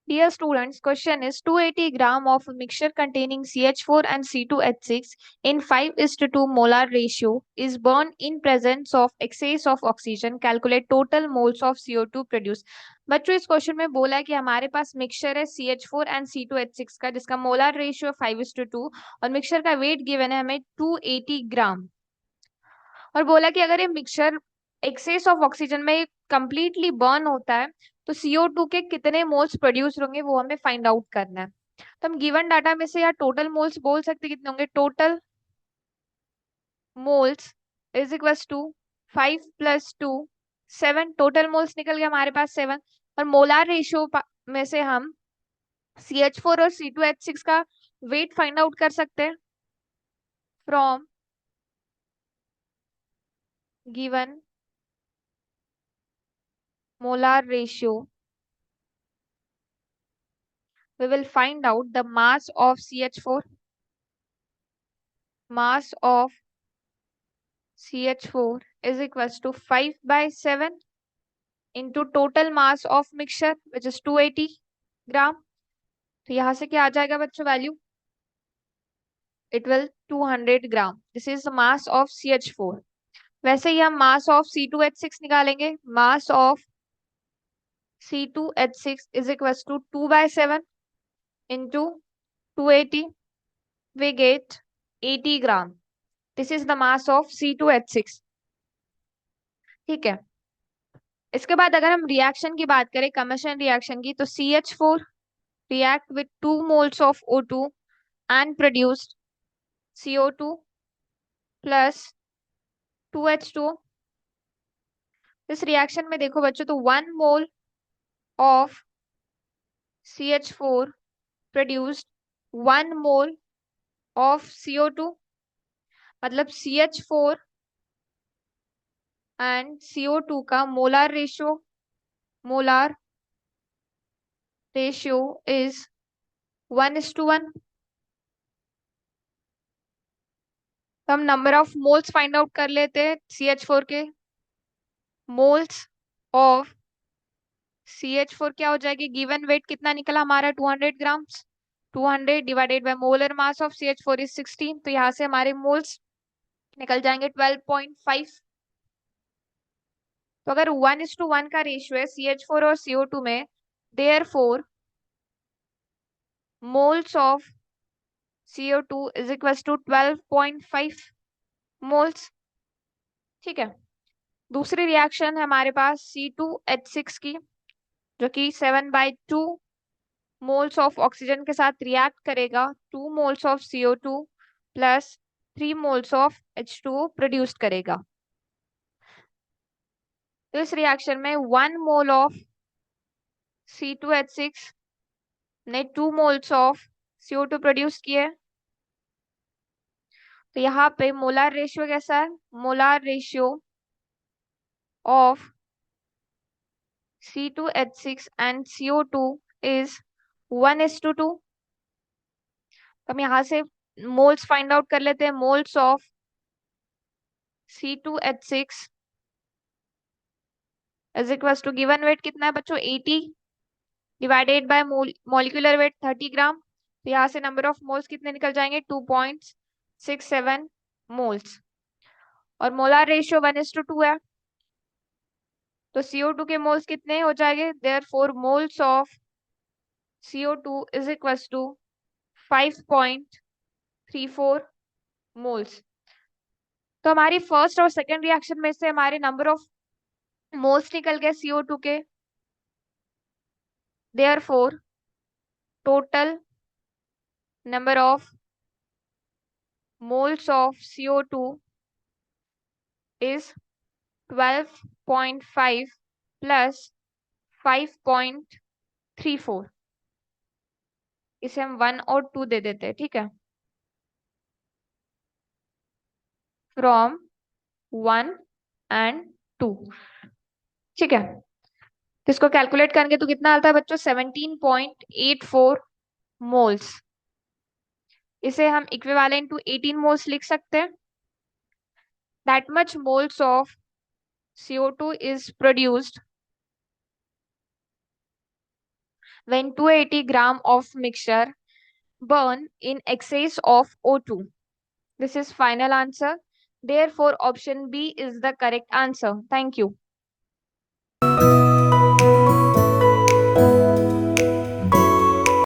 Dear students, question is 280 gram of a mixture containing CH4 and C2H6 in 5:2 molar ratio is burned in presence of excess of oxygen. Calculate total moles of CO2 produced. बच्चों इस question में बोला है कि हमारे पास mixture है CH4 and C2H6 का, जिसका मोलार रेशियो 5:2 और मिक्सचर का वेट गिवन है हमें 280 ग्राम। और बोला कि अगर ये मिक्सचर एक्सेस ऑफ ऑक्सीजन में कंप्लीटली बर्न होता है तो CO2 के कितने मोल्स प्रोड्यूस होंगे वो हमें फाइंड आउट करना है। तो हम गिवन डाटा में से या टोटल मोल्स बोल सकते कितने होंगे। Total moles is equals to 5 + 2 7। Total moles निकल गए हमारे पास 7। और मोलार रेशियो में से हम CH4 और C2H6 का वेट फाइंड आउट कर सकते हैं from given molar ratio. We will find out the mass of CH4. Mass of CH4 is equals to 5/7 into total mass of mixture, which is 280 ग्राम। तो यहां से क्या आ जाएगा बच्चों value? It will 200 gram. This is the mass of CH4. वैसे ही हम mass of C2H6 निकालेंगे। Mass of C2H6 is equals to 2/7 into 280. We get 80 gram. This is the mass of C2H6। ठीक है। इसके बाद अगर हम रिएक्शन की बात करें, कम्बशन रिएक्शन की, तो CH4 react with 2 moles of O2 and produced CO2 plus 2H2O। इस रिएक्शन में देखो बच्चों, तो 1 mole of CH4 produced 1 mole of CO2, मतलब CH4 एंड CO2 का मोलार रेशियो इज 1:1। तो हम number of moles find out कर लेते हैं CH4 के। मोल्स ऑफ CH4 क्या हो जाएगी? गिवन वेट कितना निकला हमारा? 200 grams. 200 divided by molar mass of CH4 is 16। तो यहां से हमारे मोल्स निकल जाएंगे 12.5। तो अगर 1:1 का रेशियो है CH4 और CO2 में, therefore moles of CO2 is equal to 12.5 moles. ठीक है। दूसरी रिएक्शन है हमारे पास C2H6 की, जो कि 7/2 मोल्स ऑफ ऑक्सीजन के साथ रिएक्ट करेगा 2 moles of CO2 plus 3 moles of H2O produce करेगा। तो इस रिएक्शन में 1 मोल ऑफ C2H6 ने 2 मोल्स ऑफ CO2 प्रोड्यूस किए। तो यहाँ पे मोलार रेशियो कैसा है? Molar ratio of C2H6 and CO2 is 1:2। हम यहाँ से मोल्स फाइंड आउट कर लेते हैं। Moles of C2H6 is equal to given weight कितना है बच्चों? 80 divided by molecular weight 30 gram. तो यहाँ से नंबर ऑफ मोल्स कितने निकल जाएंगे? 2.67 मोल्स। और मोलार रेशियो 1:2 है, तो CO2 के मोल्स कितने हो जाएंगे? Therefore moles of CO2 is equal to 5.34 moles. तो हमारी फर्स्ट और सेकेंड रिएक्शन में से हमारे नंबर ऑफ मोल्स निकल गए CO2 के। Therefore total number of moles of CO2 is 12.5 plus 5.34। इसे हम 1 और 2 दे देते हैं। ठीक है, फ्रॉम 1 एंड 2। ठीक है, तो इसको कैलकुलेट करेंगे तो कितना आता है बच्चों? 17.84 मोल्स। इसे हम इक्विवेलेंट टू 18 मोल्स लिख सकते हैं। That much moles of CO2 is produced when 280 gram of mixture burn in excess of O2. This is final answer. Therefore, option B is the correct answer. Thank you.